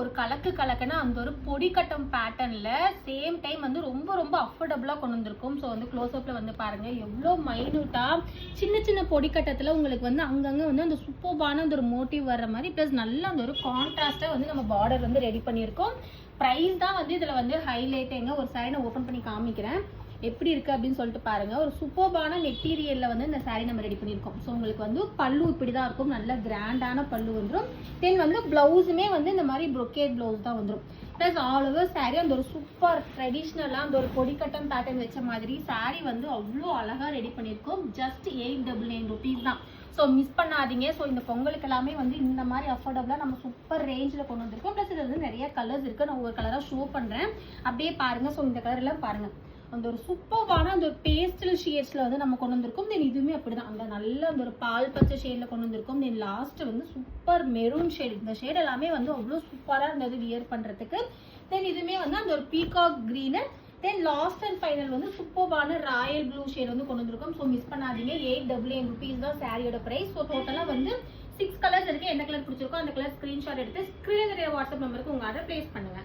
ஒரு கலக்குனா அந்த ஒரு பொடி கட்டம் பேட்டர்ன்ல சேம் டைம் வந்து ரொம்ப ரொம்ப அஃபோர்டபுளா கொண்டு வந்திருக்கும். ஸோ வந்து க்ளோஸ்அப்ல வந்து பாருங்க எவ்வளோ மைன்யூட்டா சின்ன சின்ன பொடி கட்டத்துல உங்களுக்கு வந்து அங்கங்க வந்து அந்த சூப்பர்பான அந்த ஒரு மோட்டிவ் வர்ற மாதிரி ப்ளஸ் நல்ல அந்த ஒரு கான்ட்ராஸ்டா வந்து நம்ம பார்டர் வந்து ரெடி பண்ணியிருக்கோம். ப்ரைஸ் தான் வந்து இதுல வந்து ஹைலைட். எங்க ஒரு சாரி நான் ஓப்பன் பண்ணி காமிக்கிறேன் எப்படி இருக்கு அப்படின்னு சொல்லிட்டு பாருங்க. ஒரு சூப்பர்பான மெட்டீரியல்ல வந்து இந்த சாரி நம்ம ரெடி பண்ணியிருக்கோம். ஸோ உங்களுக்கு வந்து பல்லு இப்படிதான் இருக்கும், நல்ல கிராண்டான பல்லு வந்துடும். தென் வந்து பிளவுஸுமே வந்து இந்த மாதிரி ப்ரொக்கேட் பிளவுஸ் தான் வந்துடும். ப்ளஸ் ஆல் ஓவர் சாரி அந்த ஒரு சூப்பர் ட்ரெடிஷ்னலாக அந்த ஒரு பொடிக்கட்டம் பேட்டர்ன் வச்ச மாதிரி சாரி வந்து அவ்வளோ அழகா ரெடி பண்ணியிருக்கோம். ஜஸ்ட் 899 rupees தான். ஸோ மிஸ் பண்ணாதீங்க. ஸோ இந்த பொங்கலுக்கு எல்லாமே வந்து இந்த மாதிரி அஃபோர்டபுளாக நம்ம சூப்பர் ரேஞ்சில் கொண்டு வந்திருக்கோம். ப்ளஸ் இது வந்து நிறைய கலர்ஸ் இருக்குது. நான் ஒரு கலராக ஷோ பண்ணுறேன், அப்படியே பாருங்கள். ஸோ இந்த கலர் எல்லாம் பாருங்கள், அந்த ஒரு சூப்பர்வான அந்த ஒரு பேஸ்டல் ஷேட்ஸ்ல வந்து நம்ம கொண்டு வந்திருக்கோம். தென் இதுவுமே அப்படிதான் அந்த நல்ல அந்த ஒரு பால் பச்சை ஷேட்ல கொண்டு வந்திருக்கோம். தென் லாஸ்ட் வந்து சூப்பர் மெரூன் ஷேட். இந்த ஷேட் எல்லாமே வந்து அவ்வளோ சூப்பரா இருந்தது வியர் பண்றதுக்கு. தென் இதுவுமே வந்து அந்த ஒரு peacock green. Then last and final வந்து சூப்பர்வான ராயல் ப்ளூ ஷேட் வந்து கொண்டு வந்திருக்கோம். ஸோ மிஸ் பண்ணாதீங்க. 899 rupees தான் சாரியோட பிரைஸ். ஸோ டோட்டலா வந்து 6 கலர்ஸ் இருக்கு. என்ன கலர் பிடிச்சிருக்கோ அந்த கலர் ஸ்கிரீன்ஷாட் எடுத்து ஸ்கிரீன்ல தெரிய வாட்ஸ்அப் நம்பருக்கு உங்க ஆர்டர் பிளேஸ் பண்ணுங்க.